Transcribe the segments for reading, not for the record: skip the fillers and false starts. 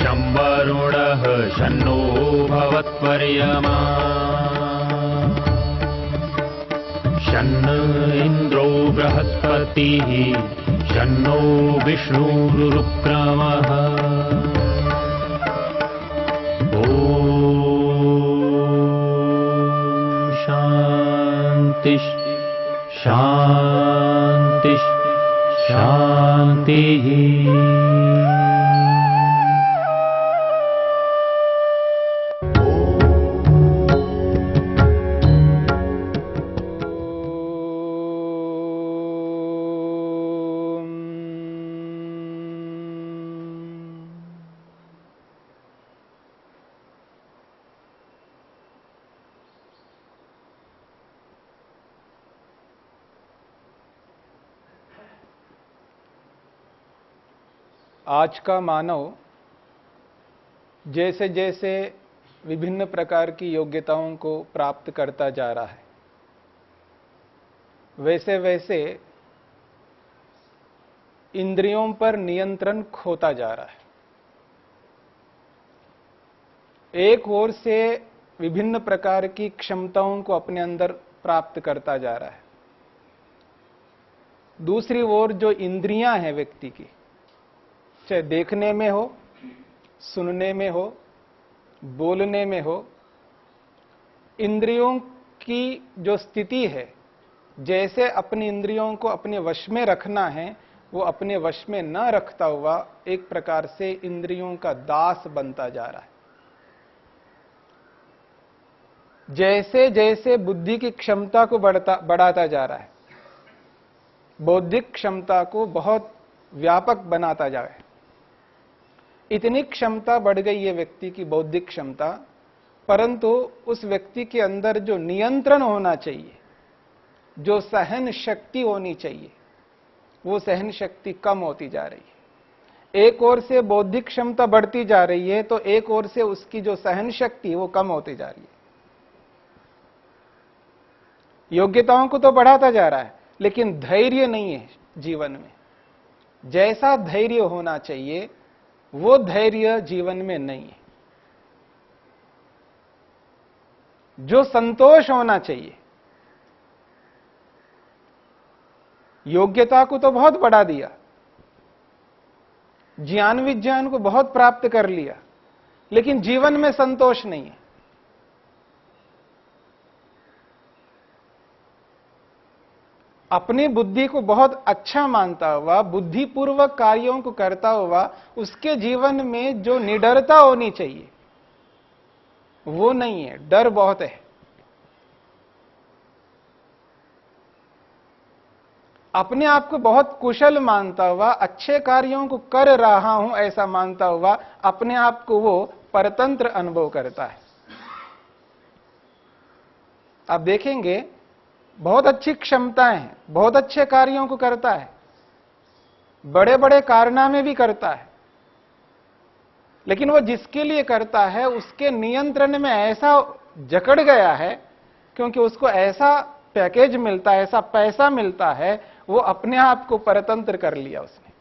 शं वरुणः शन्नो भवत्पर्यमा शन्न इन्द्रो बृहस्पतिः शन्नो विष्णुरुक्रमः ॐ शान्ति शान्ति शान्तिः। आज का मानव जैसे जैसे विभिन्न प्रकार की योग्यताओं को प्राप्त करता जा रहा है, वैसे वैसे इंद्रियों पर नियंत्रण खोता जा रहा है। एक ओर से विभिन्न प्रकार की क्षमताओं को अपने अंदर प्राप्त करता जा रहा है, दूसरी ओर जो इंद्रियां हैं व्यक्ति की, चाहे देखने में हो, सुनने में हो, बोलने में हो, इंद्रियों की जो स्थिति है, जैसे अपनी इंद्रियों को अपने वश में रखना है, वो अपने वश में न रखता हुआ एक प्रकार से इंद्रियों का दास बनता जा रहा है। जैसे जैसे बुद्धि की क्षमता को बढ़ाता जा रहा है, बौद्धिक क्षमता को बहुत व्यापक बनाता जा रहा है। इतनी क्षमता बढ़ गई है व्यक्ति की बौद्धिक क्षमता, परंतु उस व्यक्ति के अंदर जो नियंत्रण होना चाहिए, जो सहन शक्ति होनी चाहिए, वो सहन शक्ति कम होती जा रही है। एक ओर से बौद्धिक क्षमता बढ़ती जा रही है, तो एक ओर से उसकी जो सहन शक्ति है वो कम होती जा रही है। योग्यताओं को तो बढ़ाता जा रहा है, लेकिन धैर्य नहीं है जीवन में। जैसा धैर्य होना चाहिए वो धैर्य जीवन में नहीं है। जो संतोष होना चाहिए, योग्यता को तो बहुत बढ़ा दिया, ज्ञान विज्ञान को बहुत प्राप्त कर लिया, लेकिन जीवन में संतोष नहीं है। अपनी बुद्धि को बहुत अच्छा मानता हुआ, बुद्धिपूर्वक कार्यों को करता हुआ, उसके जीवन में जो निडरता होनी चाहिए वो नहीं है, डर बहुत है। अपने आप को बहुत कुशल मानता हुआ, अच्छे कार्यों को कर रहा हूं ऐसा मानता हुआ, अपने आप को वो परतंत्र अनुभव करता है। आप देखेंगे बहुत अच्छी क्षमताएं हैं, बहुत अच्छे कार्यों को करता है, बड़े बड़े कारनामे भी करता है, लेकिन वो जिसके लिए करता है उसके नियंत्रण में ऐसा जकड़ गया है, क्योंकि उसको ऐसा पैकेज मिलता है, ऐसा पैसा मिलता है, वो अपने आप को परतंत्र कर लिया उसने।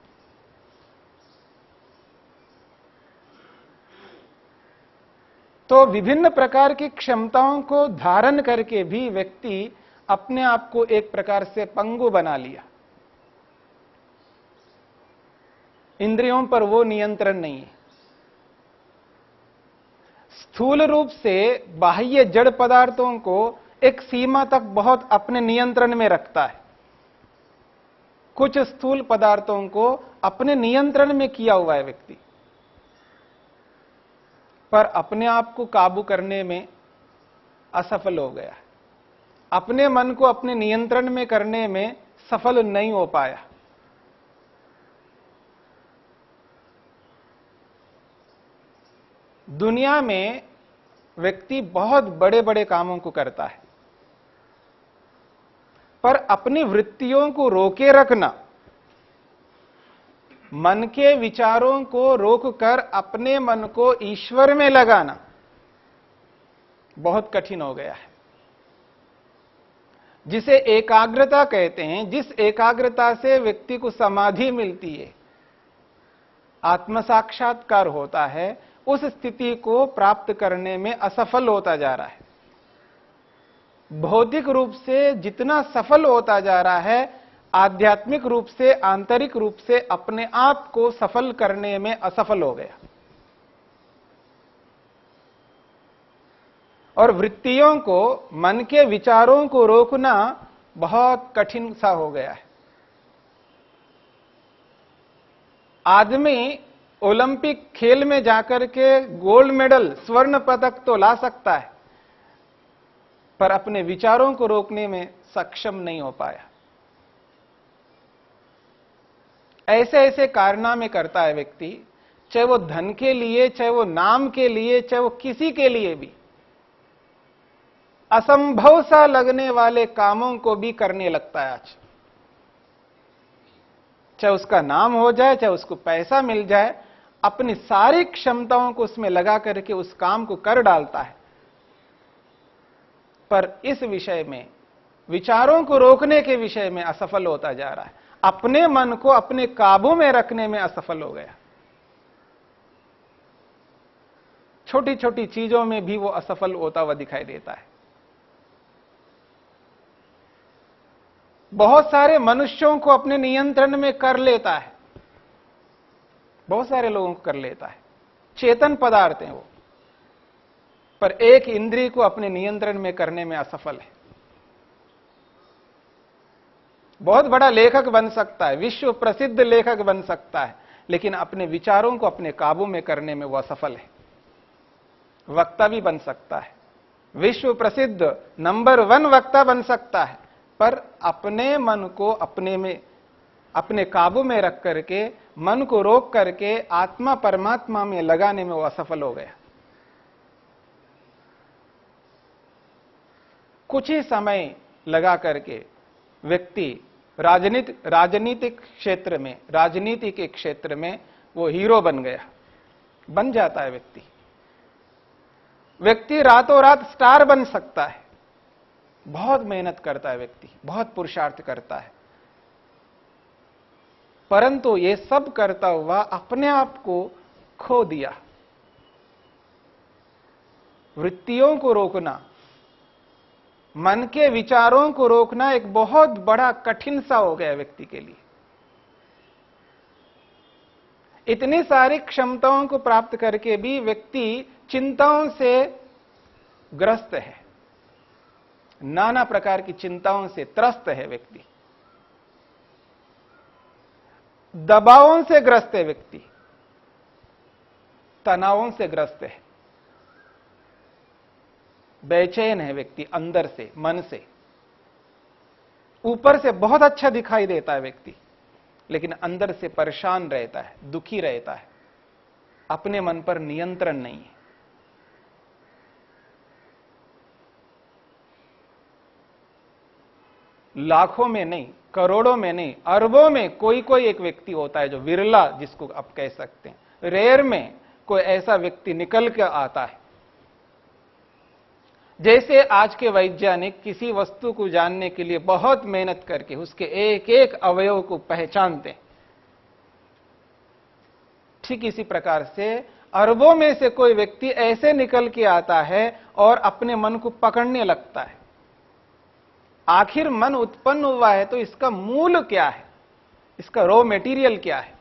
तो विभिन्न प्रकार की क्षमताओं को धारण करके भी व्यक्ति अपने आप को एक प्रकार से पंगु बना लिया। इंद्रियों पर वो नियंत्रण नहीं है। स्थूल रूप से बाह्य जड़ पदार्थों को एक सीमा तक बहुत अपने नियंत्रण में रखता है। कुछ स्थूल पदार्थों को अपने नियंत्रण में किया हुआ है व्यक्ति, पर अपने आप को काबू करने में असफल हो गया है। अपने मन को अपने नियंत्रण में करने में सफल नहीं हो पाया। दुनिया में व्यक्ति बहुत बड़े बड़े कामों को करता है, पर अपनी वृत्तियों को रोके रखना, मन के विचारों को रोककर अपने मन को ईश्वर में लगाना बहुत कठिन हो गया है। जिसे एकाग्रता कहते हैं, जिस एकाग्रता से व्यक्ति को समाधि मिलती है, आत्म साक्षात्कार होता है, उस स्थिति को प्राप्त करने में असफल होता जा रहा है। भौतिक रूप से जितना सफल होता जा रहा है, आध्यात्मिक रूप से, आंतरिक रूप से अपने आप को सफल करने में असफल हो गया। और वृत्तियों को, मन के विचारों को रोकना बहुत कठिन सा हो गया है। आदमी ओलंपिक खेल में जाकर के गोल्ड मेडल, स्वर्ण पदक तो ला सकता है, पर अपने विचारों को रोकने में सक्षम नहीं हो पाया। ऐसे ऐसे कारनामे करता है व्यक्ति, चाहे वो धन के लिए, चाहे वो नाम के लिए, चाहे वो किसी के लिए भी, असंभव सा लगने वाले कामों को भी करने लगता है आज। चाहे उसका नाम हो जाए, चाहे उसको पैसा मिल जाए, अपनी सारी क्षमताओं को उसमें लगा करके उस काम को कर डालता है। पर इस विषय में, विचारों को रोकने के विषय में असफल होता जा रहा है। अपने मन को अपने काबू में रखने में असफल हो गया। छोटी छोटी चीजों में भी वो असफल होता हुआ दिखाई देता है। बहुत सारे मनुष्यों को अपने नियंत्रण में कर लेता है, बहुत सारे लोगों को कर लेता है, चेतन पदार्थ हैं वो, पर एक इंद्रिय को अपने नियंत्रण में करने में असफल है। बहुत बड़ा लेखक बन सकता है, विश्व प्रसिद्ध लेखक बन सकता है, लेकिन अपने विचारों को अपने काबू में करने में वह असफल है। वक्ता भी बन सकता है, विश्व प्रसिद्ध नंबर 1 वक्ता बन सकता है, पर अपने मन को अपने काबू में रख करके, मन को रोक करके आत्मा परमात्मा में लगाने में वो असफल हो गया। कुछ ही समय लगा करके व्यक्ति राजनीतिक क्षेत्र में, राजनीति के क्षेत्र में वो हीरो बन गया, बन जाता है व्यक्ति रातों रात स्टार बन सकता है। बहुत मेहनत करता है व्यक्ति, बहुत पुरुषार्थ करता है, परंतु ये सब करता हुआ अपने आप को खो दिया। वृत्तियों को रोकना, मन के विचारों को रोकना एक बहुत बड़ा कठिन सा हो गया व्यक्ति के लिए। इतनी सारी क्षमताओं को प्राप्त करके भी व्यक्ति चिंताओं से ग्रस्त है, नाना प्रकार की चिंताओं से त्रस्त है व्यक्ति, दबावों से ग्रस्त है व्यक्ति, तनावों से ग्रस्त है, बेचैन है व्यक्ति अंदर से, मन से। ऊपर से बहुत अच्छा दिखाई देता है व्यक्ति, लेकिन अंदर से परेशान रहता है, दुखी रहता है, अपने मन पर नियंत्रण नहीं है। लाखों में नहीं, करोड़ों में नहीं, अरबों में कोई कोई एक व्यक्ति होता है जो विरला, जिसको आप कह सकते हैं, रेयर में कोई ऐसा व्यक्ति निकल कर आता है। जैसे आज के वैज्ञानिक किसी वस्तु को जानने के लिए बहुत मेहनत करके उसके एक एक अवयव को पहचानते हैं, ठीक इसी प्रकार से अरबों में से कोई व्यक्ति ऐसे निकल के आता है और अपने मन को पकड़ने लगता है। आखिर मन उत्पन्न हुआ है तो इसका मूल क्या है, इसका रॉ मेटीरियल क्या है।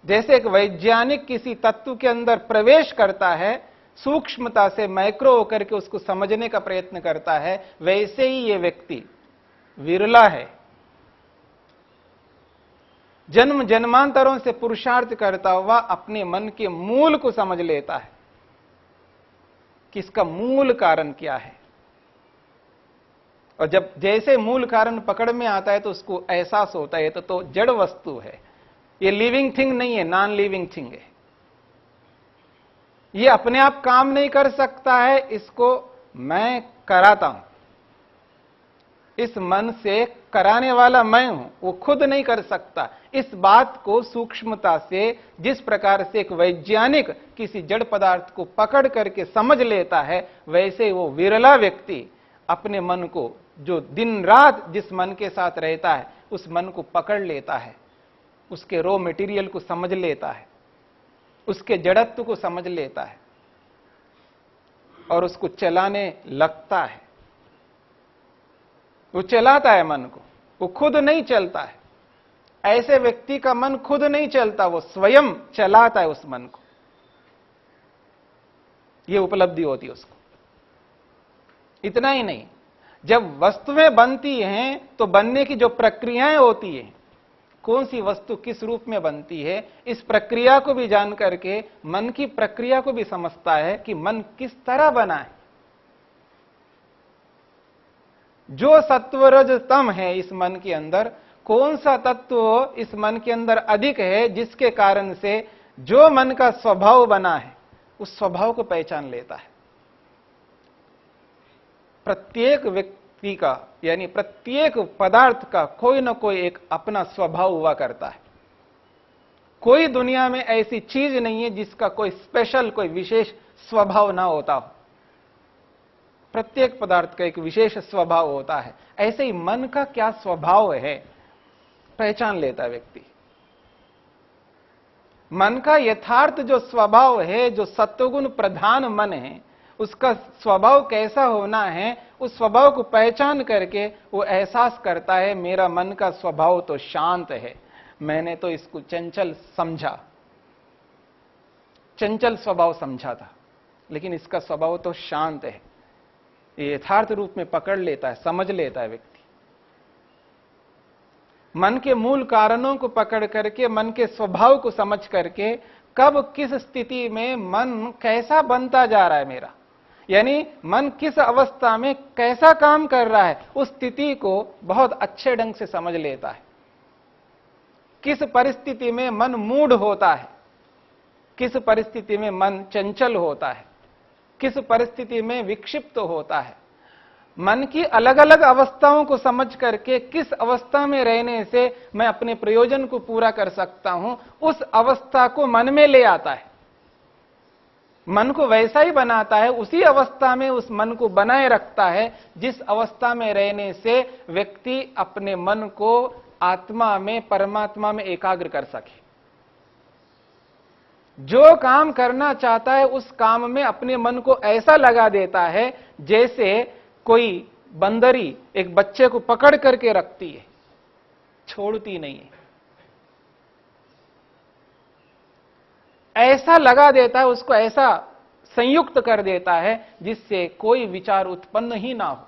जैसे एक वैज्ञानिक किसी तत्व के अंदर प्रवेश करता है, सूक्ष्मता से माइक्रो होकर के उसको समझने का प्रयत्न करता है, वैसे ही ये व्यक्ति विरला है। जन्म जन्मांतरों से पुरुषार्थ करता हुआ अपने मन के मूल को समझ लेता है कि इसका मूल कारण क्या है। और जब जैसे मूल कारण पकड़ में आता है तो उसको एहसास होता है तो जड़ वस्तु है, ये लिविंग थिंग नहीं है, नॉन लिविंग थिंग है। ये अपने आप काम नहीं कर सकता है, इसको मैं कराता हूं। इस मन से कराने वाला मैं हूं, वो खुद नहीं कर सकता। इस बात को सूक्ष्मता से, जिस प्रकार से एक वैज्ञानिक किसी जड़ पदार्थ को पकड़ करके समझ लेता है, वैसे वो विरला व्यक्ति अपने मन को, जो दिन रात जिस मन के साथ रहता है, उस मन को पकड़ लेता है उसके रॉ मटेरियल को समझ लेता है, उसके जड़त्व को समझ लेता है और उसको चलाने लगता है। वो चलाता है मन को, वो खुद नहीं चलता है। ऐसे व्यक्ति का मन खुद नहीं चलता, वो स्वयं चलाता है उस मन को। ये उपलब्धि होती है उसको। इतना ही नहीं, जब वस्तुएं बनती हैं तो बनने की जो प्रक्रियाएं होती हैं, कौन सी वस्तु किस रूप में बनती है, इस प्रक्रिया को भी जान करके मन की प्रक्रिया को भी समझता है कि मन किस तरह बना है। जो सत्व रज तम है इस मन के अंदर, कौन सा तत्व इस मन के अंदर अधिक है, जिसके कारण से जो मन का स्वभाव बना है उस स्वभाव को पहचान लेता है। प्रत्येक व्यक्ति का यानी प्रत्येक पदार्थ का कोई ना कोई एक अपना स्वभाव हुआ करता है। कोई दुनिया में ऐसी चीज नहीं है जिसका कोई स्पेशल, कोई विशेष स्वभाव ना होता हो। प्रत्येक पदार्थ का एक विशेष स्वभाव होता है। ऐसे ही मन का क्या स्वभाव है पहचान लेता है व्यक्ति। मन का यथार्थ जो स्वभाव है, जो सत्वगुण प्रधान मन है, उसका स्वभाव कैसा होना है, उस स्वभाव को पहचान करके वो एहसास करता है मेरा मन का स्वभाव तो शांत है, मैंने तो इसको चंचल समझा, चंचल स्वभाव समझा था, लेकिन इसका स्वभाव तो शांत है। ये यथार्थ रूप में पकड़ लेता है, समझ लेता है व्यक्ति। मन के मूल कारणों को पकड़ करके, मन के स्वभाव को समझ करके, कब किस स्थिति में मन कैसा बनता जा रहा है मेरा, यानी मन किस अवस्था में कैसा काम कर रहा है, उस स्थिति को बहुत अच्छे ढंग से समझ लेता है। किस परिस्थिति में मन मूढ़ होता है, किस परिस्थिति में मन चंचल होता है, किस परिस्थिति में विक्षिप्त होता है। मन की अलग अलग अवस्थाओं को समझ करके किस अवस्था में रहने से मैं अपने प्रयोजन को पूरा कर सकता हूं, उस अवस्था को मन में ले आता है। मन को वैसा ही बनाता है, उसी अवस्था में उस मन को बनाए रखता है जिस अवस्था में रहने से व्यक्ति अपने मन को आत्मा में, परमात्मा में एकाग्र कर सके। जो काम करना चाहता है उस काम में अपने मन को ऐसा लगा देता है जैसे कोई बंदरी एक बच्चे को पकड़ करके रखती है, छोड़ती नहीं है। ऐसा लगा देता है, उसको ऐसा संयुक्त कर देता है जिससे कोई विचार उत्पन्न ही ना हो।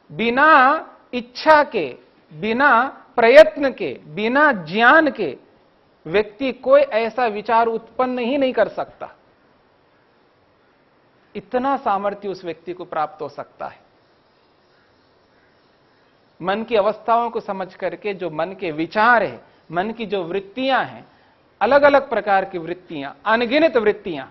बिना इच्छा के, बिना प्रयत्न के, बिना ज्ञान के व्यक्ति कोई ऐसा विचार उत्पन्न ही नहीं कर सकता। इतना सामर्थ्य उस व्यक्ति को प्राप्त हो सकता है। मन की अवस्थाओं को समझ करके जो मन के विचार है, मन की जो वृत्तियां हैं, अलग अलग प्रकार की वृत्तियां, अनगिनत वृत्तियां,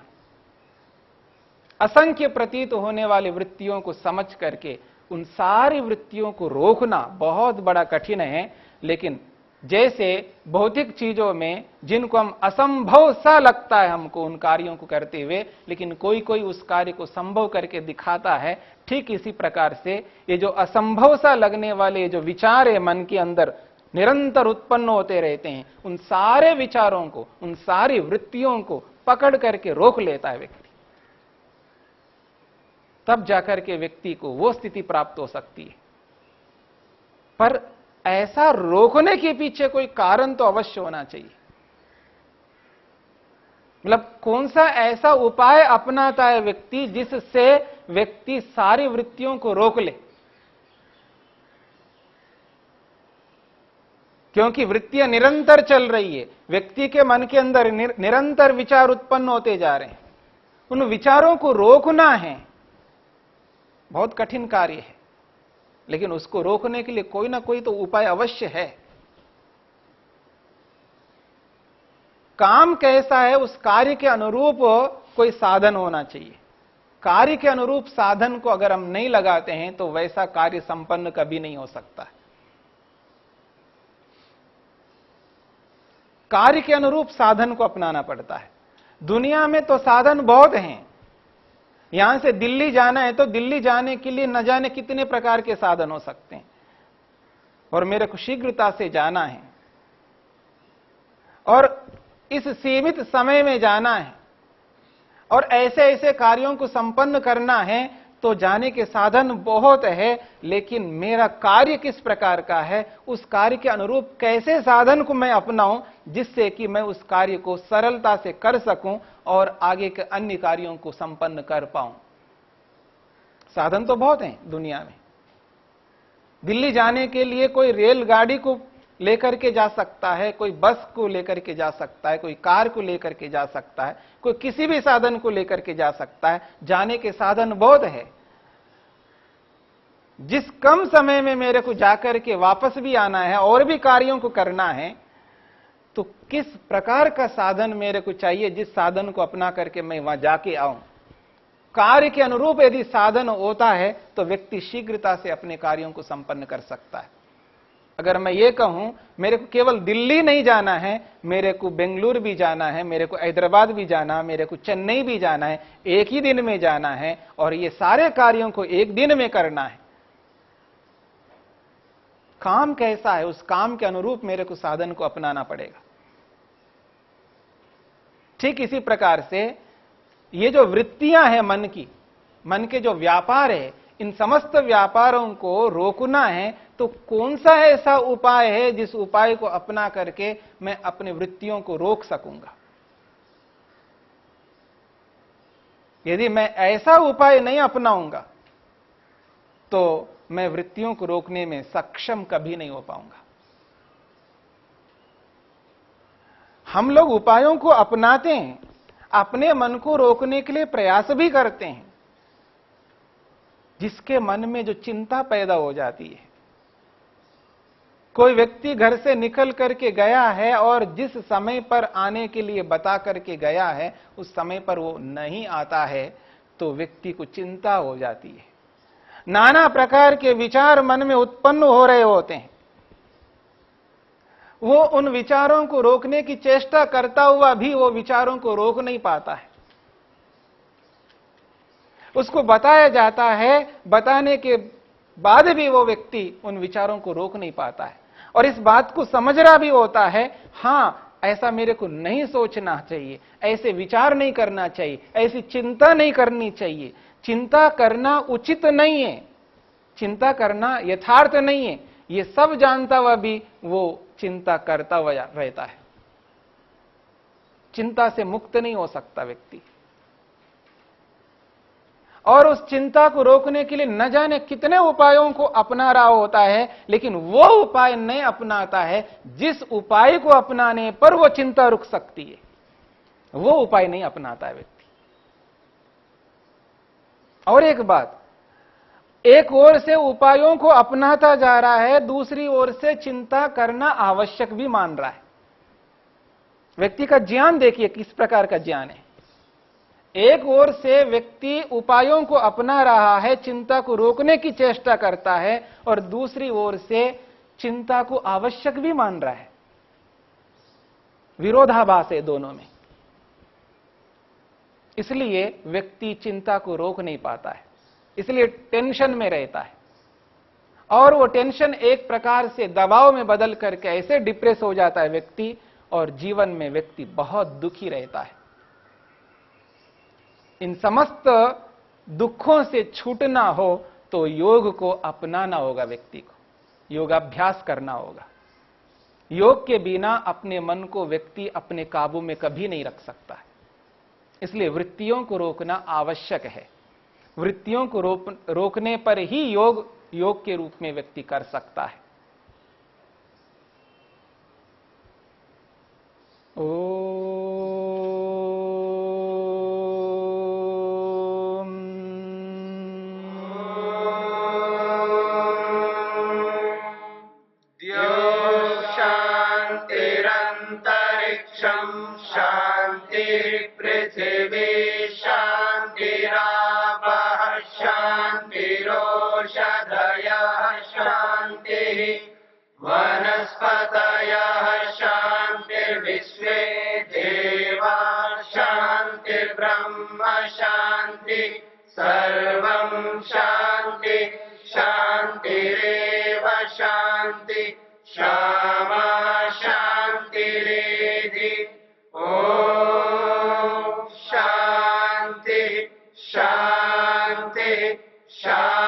असंख्य प्रतीत होने वाली वृत्तियों को समझ करके उन सारी वृत्तियों को रोकना बहुत बड़ा कठिन है। लेकिन जैसे भौतिक चीजों में जिनको हम असंभव सा लगता है हमको उन कार्यों को करते हुए, लेकिन कोई कोई उस कार्य को संभव करके दिखाता है, ठीक इसी प्रकार से ये जो असंभव सा लगने वाले जो विचार है मन के अंदर निरंतर उत्पन्न होते रहते हैं, उन सारे विचारों को, उन सारी वृत्तियों को पकड़ करके रोक लेता है व्यक्ति। तब जाकर के व्यक्ति को वो स्थिति प्राप्त हो सकती है। पर ऐसा रोकने के पीछे कोई कारण तो अवश्य होना चाहिए। मतलब कौन सा ऐसा उपाय अपनाता है व्यक्ति जिससे व्यक्ति सारी वृत्तियों को रोक ले। क्योंकि वृत्तियां निरंतर चल रही है, व्यक्ति के मन के अंदर निरंतर विचार उत्पन्न होते जा रहे हैं। उन विचारों को रोकना है बहुत कठिन कार्य है, लेकिन उसको रोकने के लिए कोई ना कोई तो उपाय अवश्य है। काम कैसा है, उस कार्य के अनुरूप कोई साधन होना चाहिए। कार्य के अनुरूप साधन को अगर हम नहीं लगाते हैं तो वैसा कार्य संपन्न कभी नहीं हो सकता। कार्य के अनुरूप साधन को अपनाना पड़ता है। दुनिया में तो साधन बहुत हैं। यहां से दिल्ली जाना है तो दिल्ली जाने के लिए न जाने कितने प्रकार के साधन हो सकते हैं। और मेरे को शीघ्रता से जाना है और इस सीमित समय में जाना है और ऐसे ऐसे कार्यों को संपन्न करना है, तो जाने के साधन बहुत है, लेकिन मेरा कार्य किस प्रकार का है, उस कार्य के अनुरूप कैसे साधन को मैं अपनाऊं जिससे कि मैं उस कार्य को सरलता से कर सकूं और आगे के अन्य कार्यों को संपन्न कर पाऊं। साधन तो बहुत हैं दुनिया में। दिल्ली जाने के लिए कोई रेलगाड़ी को लेकर के जा सकता है, कोई बस को लेकर के जा सकता है, कोई कार को लेकर के जा सकता है, कोई किसी भी साधन को लेकर के जा सकता है। जाने के साधन बहुत है। जिस कम समय में मेरे को जाकर के वापस भी आना है और भी कार्यों को करना है, तो किस प्रकार का साधन मेरे को चाहिए जिस साधन को अपना करके मैं वहां जाके आऊं। कार्य के अनुरूप यदि साधन होता है तो व्यक्ति शीघ्रता से अपने कार्यों को संपन्न कर सकता है। अगर मैं ये कहूं मेरे को केवल दिल्ली नहीं जाना है, मेरे को बेंगलुरु भी जाना है, मेरे को हैदराबाद भी जाना है, मेरे को चेन्नई भी जाना है, एक ही दिन में जाना है और ये सारे कार्यों को एक दिन में करना है। काम कैसा है, उस काम के अनुरूप मेरे को साधन को अपनाना पड़ेगा। ठीक इसी प्रकार से ये जो वृत्तियां हैं मन के जो व्यापार है, इन समस्त व्यापारों को रोकना है, तो कौन सा ऐसा उपाय है जिस उपाय को अपना करके मैं अपनी वृत्तियों को रोक सकूंगा। यदि मैं ऐसा उपाय नहीं अपनाऊंगा तो मैं वृत्तियों को रोकने में सक्षम कभी नहीं हो पाऊंगा। हम लोग उपायों को अपनाते हैं, अपने मन को रोकने के लिए प्रयास भी करते हैं, जिसके मन में जो चिंता पैदा हो जाती है। कोई व्यक्ति घर से निकल करके गया है और जिस समय पर आने के लिए बता करके गया है उस समय पर वो नहीं आता है, तो व्यक्ति को चिंता हो जाती है। नाना प्रकार के विचार मन में उत्पन्न हो रहे होते हैं। वो उन विचारों को रोकने की चेष्टा करता हुआ भी वो विचारों को रोक नहीं पाता है। उसको बताया जाता है, बताने के बाद भी वो व्यक्ति उन विचारों को रोक नहीं पाता है और इस बात को समझ रहा भी होता है, हां ऐसा मेरे को नहीं सोचना चाहिए, ऐसे विचार नहीं करना चाहिए, ऐसी चिंता नहीं करनी चाहिए, चिंता करना उचित नहीं है, चिंता करना यथार्थ नहीं है, ये सब जानता हुआ भी वो चिंता करता हुआ रहता है। चिंता से मुक्त नहीं हो सकता व्यक्ति और उस चिंता को रोकने के लिए न जाने कितने उपायों को अपना रहा होता है, लेकिन वो उपाय नहीं अपनाता है जिस उपाय को अपनाने पर वो चिंता रुक सकती है। वो उपाय नहीं अपनाता है व्यक्ति। और एक बात, एक ओर से उपायों को अपनाता जा रहा है, दूसरी ओर से चिंता करना आवश्यक भी मान रहा है। व्यक्ति का ज्ञान देखिए किस प्रकार का ज्ञान है। एक ओर से व्यक्ति उपायों को अपना रहा है, चिंता को रोकने की चेष्टा करता है, और दूसरी ओर से चिंता को आवश्यक भी मान रहा है। विरोधाभास है दोनों में। इसलिए व्यक्ति चिंता को रोक नहीं पाता है, इसलिए टेंशन में रहता है और वो टेंशन एक प्रकार से दबाव में बदल करके ऐसे डिप्रेस हो जाता है व्यक्ति, और जीवन में व्यक्ति बहुत दुखी रहता है। इन समस्त दुखों से छूटना हो तो योग को अपनाना होगा, व्यक्ति को योगाभ्यास करना होगा। योग के बिना अपने मन को व्यक्ति अपने काबू में कभी नहीं रख सकता है। इसलिए वृत्तियों को रोकना आवश्यक है। वृत्तियों को रोकने पर ही योग के रूप में व्यक्ति कर सकता है। शांतिरंतरिक्षं शांति पृथिवी शांतिरापः शांतिरोषधयः शांतिः वनस्पतयः शांतिर्विश्वे देवा शांतिर्ब्रह्म शांति सर्वं शांति शांतिरेव शांति क्षमा शान्तिरेधि ॐ शान्ति शान्ति शान्ति